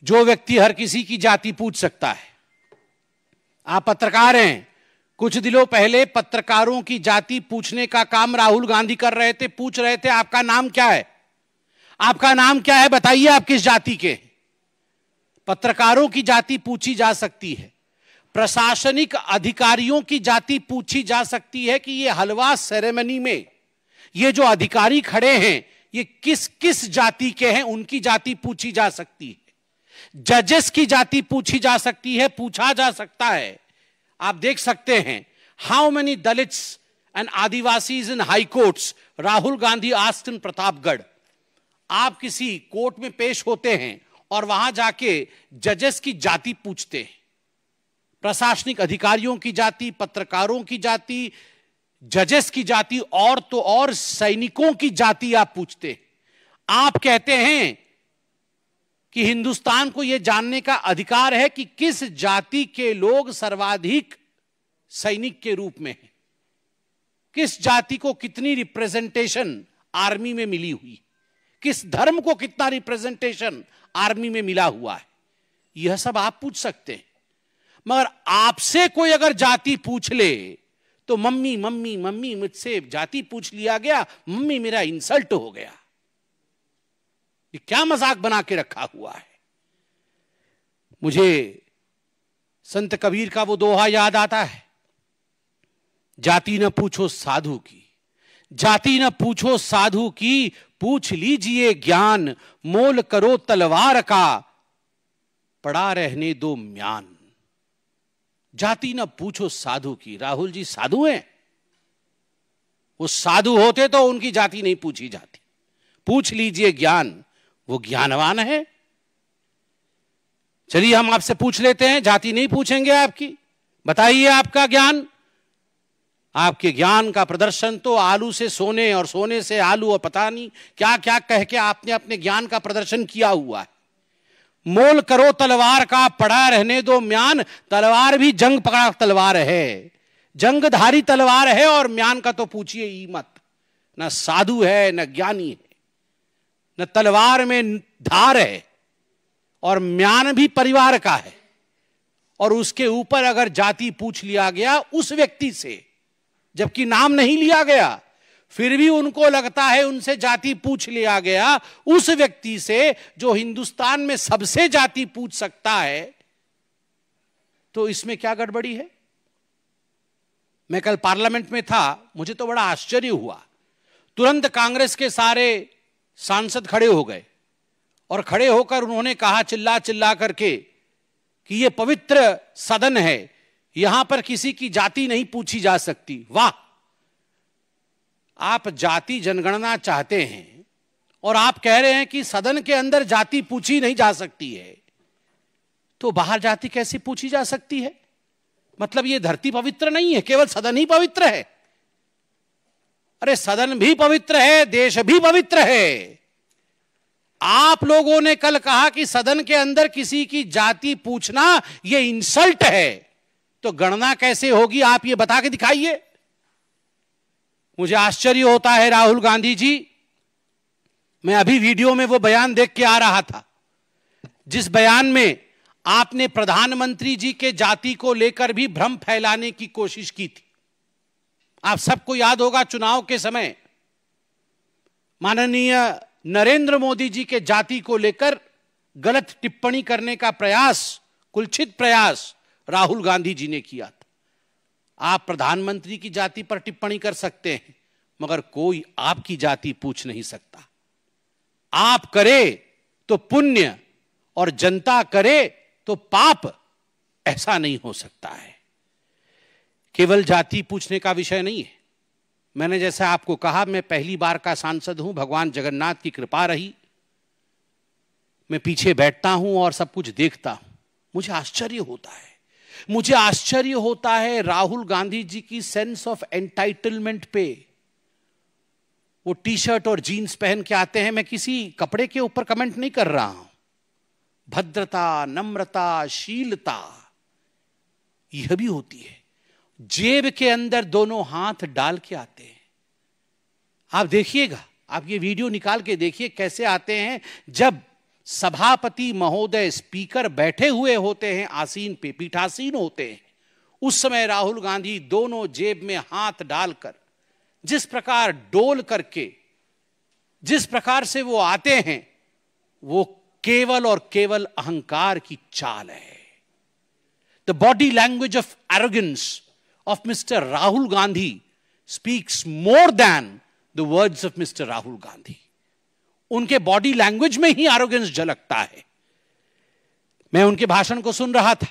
जो व्यक्ति हर किसी की जाति पूछ सकता है। आप पत्रकार हैं, कुछ दिनों पहले पत्रकारों की जाति पूछने का काम राहुल गांधी कर रहे थे। पूछ रहे थे आपका नाम क्या है, आपका नाम क्या है, बताइए आप किस जाति के। पत्रकारों की जाति पूछी जा सकती है, प्रशासनिक अधिकारियों की जाति पूछी जा सकती है कि ये हलवा सेरेमनी में ये जो अधिकारी खड़े हैं ये किस किस जाति के हैं, उनकी जाति पूछी जा सकती है। जजेस की जाति पूछी जा सकती है, पूछा जा सकता है। आप देख सकते हैं how many Dalits and Adivasis in high courts Rahul Gandhi asked in Pratapgarh. आप किसी कोर्ट में पेश होते हैं और वहां जाके जजेस की जाति पूछते हैं, प्रशासनिक अधिकारियों की जाति, पत्रकारों की जाति, जजेस की जाति, और तो और सैनिकों की जाति आप पूछते हैं। आप कहते हैं कि हिंदुस्तान को यह जानने का अधिकार है कि किस जाति के लोग सर्वाधिक सैनिक के रूप में हैं, किस जाति को कितनी रिप्रेजेंटेशन आर्मी में मिली हुई, किस धर्म को कितना रिप्रेजेंटेशन आर्मी में मिला हुआ है। यह सब आप पूछ सकते हैं। मगर आपसे कोई अगर जाति पूछ ले तो मम्मी मम्मी मम्मी, मुझसे जाति पूछ लिया गया, मम्मी मेरा इंसल्ट हो गया। ये क्या मजाक बना के रखा हुआ है। मुझे संत कबीर का वो दोहा याद आता है, जाति न पूछो साधु की, जाति न पूछो साधु की, पूछ लीजिए ज्ञान, मोल करो तलवार का, पड़ा रहने दो म्यान। जाति न पूछो साधु की। राहुल जी साधु हैं? वो साधु होते तो उनकी जाति नहीं पूछी जाती। पूछ लीजिए ज्ञान, वो ज्ञानवान है। चलिए हम आपसे पूछ लेते हैं, जाति नहीं पूछेंगे आपकी, बताइए आपका ज्ञान। आपके ज्ञान का प्रदर्शन तो आलू से सोने और सोने से आलू और पता नहीं क्या क्या कह के आपने अपने ज्ञान का प्रदर्शन किया हुआ है। मोल करो तलवार का, पड़ा रहने दो म्यान। तलवार भी जंग पकड़ा तलवार है, जंगधारी तलवार है, और म्यान का तो पूछिए ही मत। न साधु है, न ज्ञानी है, न तलवार में धार है, और म्यान भी परिवार का है। और उसके ऊपर अगर जाति पूछ लिया गया उस व्यक्ति से, जबकि नाम नहीं लिया गया, फिर भी उनको लगता है उनसे जाति पूछ लिया गया, उस व्यक्ति से जो हिंदुस्तान में सबसे जाति पूछ सकता है, तो इसमें क्या गड़बड़ी है। मैं कल पार्लियामेंट में था, मुझे तो बड़ा आश्चर्य हुआ। तुरंत कांग्रेस के सारे सांसद खड़े हो गए और खड़े होकर उन्होंने कहा चिल्ला चिल्ला करके कि यह पवित्र सदन है, यहां पर किसी की जाति नहीं पूछी जा सकती। वाह, आप जाति जनगणना चाहते हैं और आप कह रहे हैं कि सदन के अंदर जाति पूछी नहीं जा सकती है, तो बाहर जाति कैसे पूछी जा सकती है। मतलब ये धरती पवित्र नहीं है, केवल सदन ही पवित्र है। अरे सदन भी पवित्र है, देश भी पवित्र है। आप लोगों ने कल कहा कि सदन के अंदर किसी की जाति पूछना यह इंसल्ट है, तो गणना कैसे होगी आप ये बता के दिखाइए। मुझे आश्चर्य होता है राहुल गांधी जी, मैं अभी वीडियो में वो बयान देख के आ रहा था जिस बयान में आपने प्रधानमंत्री जी के जाति को लेकर भी भ्रम फैलाने की कोशिश की थी। आप सबको याद होगा चुनाव के समय माननीय नरेंद्र मोदी जी के जाति को लेकर गलत टिप्पणी करने का प्रयास, कुलछित प्रयास राहुल गांधी जी ने किया था। आप प्रधानमंत्री की जाति पर टिप्पणी कर सकते हैं, मगर कोई आपकी जाति पूछ नहीं सकता। आप करे तो पुण्य और जनता करे तो पाप, ऐसा नहीं हो सकता है। केवल जाति पूछने का विषय नहीं है। मैंने जैसा आपको कहा, मैं पहली बार का सांसद हूं, भगवान जगन्नाथ की कृपा रही। मैं पीछे बैठता हूं और सब कुछ देखता हूं, मुझे आश्चर्य होता है। मुझे आश्चर्य होता है राहुल गांधी जी की सेंस ऑफ एंटाइटलमेंट पे। वो टी शर्ट और जीन्स पहन के आते हैं, मैं किसी कपड़े के ऊपर कमेंट नहीं कर रहा हूं। भद्रता, नम्रता, शीलता यह भी होती है। जेब के अंदर दोनों हाथ डाल के आते हैं। आप देखिएगा, आप ये वीडियो निकाल के देखिए कैसे आते हैं। जब सभापति महोदय स्पीकर बैठे हुए होते हैं आसीन पे, पीठासीन होते हैं, उस समय राहुल गांधी दोनों जेब में हाथ डालकर जिस प्रकार डोल करके जिस प्रकार से वो आते हैं, वो केवल और केवल अहंकार की चाल है। The body language of arrogance of mister Rahul Gandhi speaks more than the words of mister Rahul Gandhi. उनके बॉडी लैंग्वेज में ही एरोगेंस झलकता है। मैं उनके भाषण को सुन रहा था,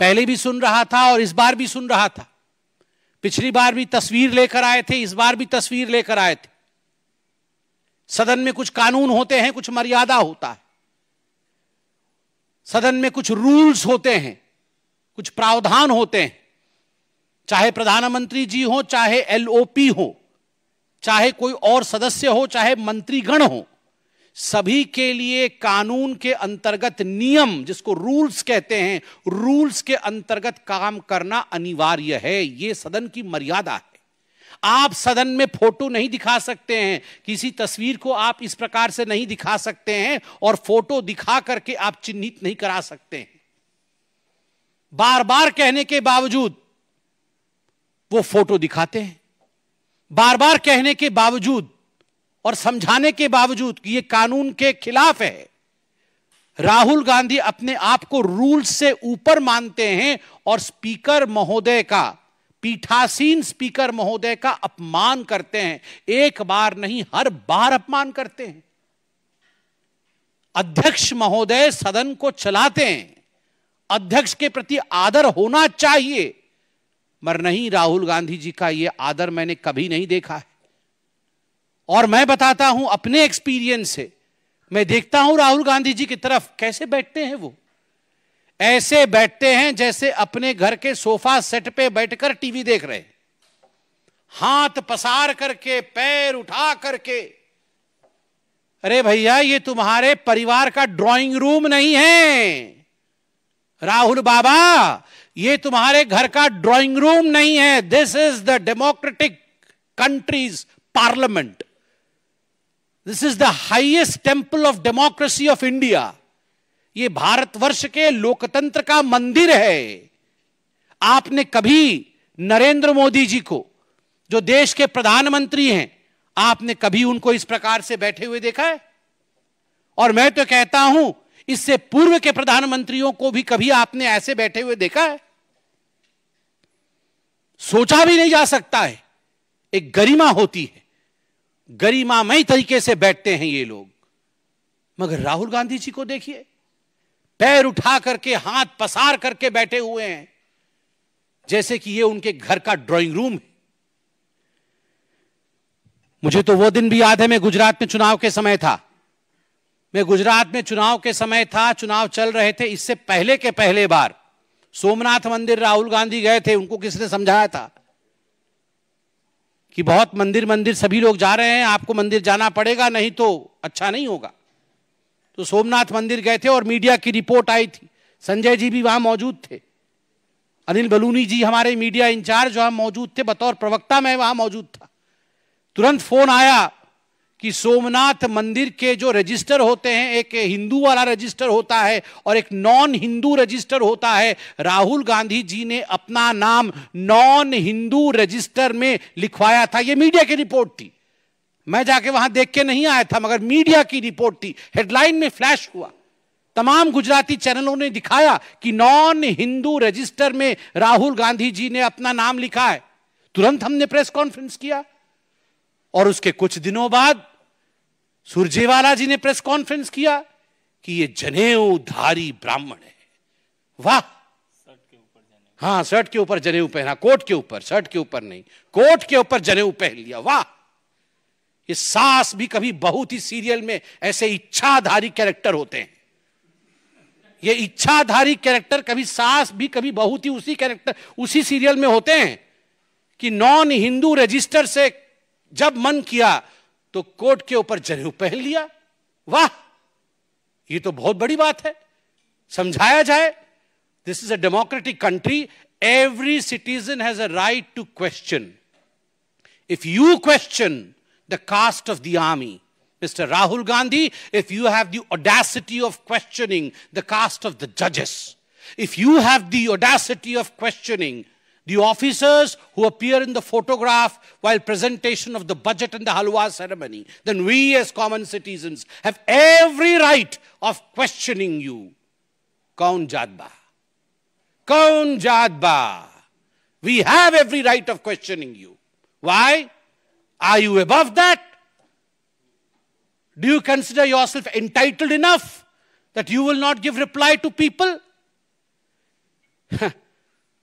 पहले भी सुन रहा था और इस बार भी सुन रहा था। पिछली बार भी तस्वीर लेकर आए थे, इस बार भी तस्वीर लेकर आए थे। सदन में कुछ कानून होते हैं, कुछ मर्यादा होता है। सदन में कुछ रूल्स होते हैं, कुछ प्रावधान होते हैं। चाहे प्रधानमंत्री जी हो, चाहे एलओपी हो, चाहे कोई और सदस्य हो, चाहे मंत्रीगण हो, सभी के लिए कानून के अंतर्गत नियम, जिसको रूल्स कहते हैं, रूल्स के अंतर्गत काम करना अनिवार्य है। यह सदन की मर्यादा है। आप सदन में फोटो नहीं दिखा सकते हैं, किसी तस्वीर को आप इस प्रकार से नहीं दिखा सकते हैं और फोटो दिखा करके आप चिन्हित नहीं करा सकते हैं। बार बार कहने के बावजूद वो फोटो दिखाते हैं, बार बार कहने के बावजूद और समझाने के बावजूद कि ये कानून के खिलाफ है। राहुल गांधी अपने आप को रूल से ऊपर मानते हैं और स्पीकर महोदय का, पीठासीन स्पीकर महोदय का अपमान करते हैं। एक बार नहीं, हर बार अपमान करते हैं। अध्यक्ष महोदय सदन को चलाते हैं, अध्यक्ष के प्रति आदर होना चाहिए, मगर नहीं, राहुल गांधी जी का यह आदर मैंने कभी नहीं देखा है। और मैं बताता हूं अपने एक्सपीरियंस से, मैं देखता हूं राहुल गांधी जी की तरफ कैसे बैठते हैं। वो ऐसे बैठते हैं जैसे अपने घर के सोफा सेट पे बैठकर टीवी देख रहे हैं, हाथ पसार करके, पैर उठा करके। अरे भैया, ये तुम्हारे परिवार का ड्राइंग रूम नहीं है राहुल बाबा, ये तुम्हारे घर का ड्राइंग रूम नहीं है। This is the democratic countries parliament, this is the highest temple of democracy of India. ये भारतवर्ष के लोकतंत्र का मंदिर है। आपने कभी नरेंद्र मोदी जी को, जो देश के प्रधानमंत्री हैं, आपने कभी उनको इस प्रकार से बैठे हुए देखा है? और मैं तो कहता हूं, इससे पूर्व के प्रधानमंत्रियों को भी कभी आपने ऐसे बैठे हुए देखा है? सोचा भी नहीं जा सकता है। एक गरिमा होती है, गरिमामय तरीके से बैठते हैं ये लोग। मगर राहुल गांधी जी को देखिए, पैर उठा करके, हाथ पसार करके बैठे हुए हैं, जैसे कि ये उनके घर का ड्राइंग रूम है। मुझे तो वो दिन भी याद है, मैं गुजरात में चुनाव के समय था। मैं गुजरात में चुनाव के समय था, चुनाव चल रहे थे। इससे पहले के पहले बार सोमनाथ मंदिर राहुल गांधी गए थे। उनको किसने समझाया था कि बहुत मंदिर सभी लोग जा रहे हैं, आपको मंदिर जाना पड़ेगा, नहीं तो अच्छा नहीं होगा। तो सोमनाथ मंदिर गए थे और मीडिया की रिपोर्ट आई थी। संजय जी भी वहां मौजूद थे, अनिल बलूनी जी हमारे मीडिया इंचार्ज वहां मौजूद थे, बतौर प्रवक्ता मैं वहां मौजूद था। तुरंत फोन आया कि सोमनाथ मंदिर के जो रजिस्टर होते हैं, एक हिंदू वाला रजिस्टर होता है और एक नॉन हिंदू रजिस्टर होता है। राहुल गांधी जी ने अपना नाम नॉन हिंदू रजिस्टर में लिखवाया था। यह मीडिया की रिपोर्ट थी, मैं जाके वहां देख के नहीं आया था, मगर मीडिया की रिपोर्ट थी। हेडलाइन में फ्लैश हुआ, तमाम गुजराती चैनलों ने दिखाया कि नॉन हिंदू रजिस्टर में राहुल गांधी जी ने अपना नाम लिखा है। तुरंत हमने प्रेस कॉन्फ्रेंस किया और उसके कुछ दिनों बाद सुरजेवाला जी ने प्रेस कॉन्फ्रेंस किया कि ये जनेऊधारी ब्राह्मण है। वाह, हाँ, शर्ट के ऊपर जनेऊ पहना, कोट के ऊपर, शर्ट के ऊपर नहीं, कोट के ऊपर जनेऊ पहन लिया। वाह, ये सास भी कभी बहुत ही सीरियल में ऐसे इच्छाधारी कैरेक्टर होते हैं। ये इच्छाधारी कैरेक्टर कभी सास भी कभी बहुत ही उसी कैरेक्टर, उसी सीरियल में होते हैं कि नॉन हिंदू रजिस्टर से जब मन किया तो कोट के ऊपर जनेऊ पहन लिया। वाह, ये तो बहुत बड़ी बात है, समझाया जाए। This is a democratic country, every citizen has a right to question. If you question the caste of the army, Mr. Rahul Gandhi, if you have the audacity of questioning the caste of the judges, if you have the audacity of questioning the officers who appear in the photograph while presentation of the budget and the halwa ceremony, then we as common citizens have every right of questioning you. Kaun jaat ba? Kaun jaat ba? We have every right of questioning you. Why? Are you above that? Do you consider yourself entitled enough that you will not give reply to people?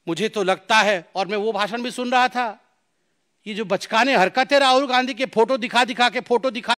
मुझे तो लगता है, और मैं वो भाषण भी सुन रहा था, ये जो बचकाने हरकत है राहुल गांधी के फोटो दिखा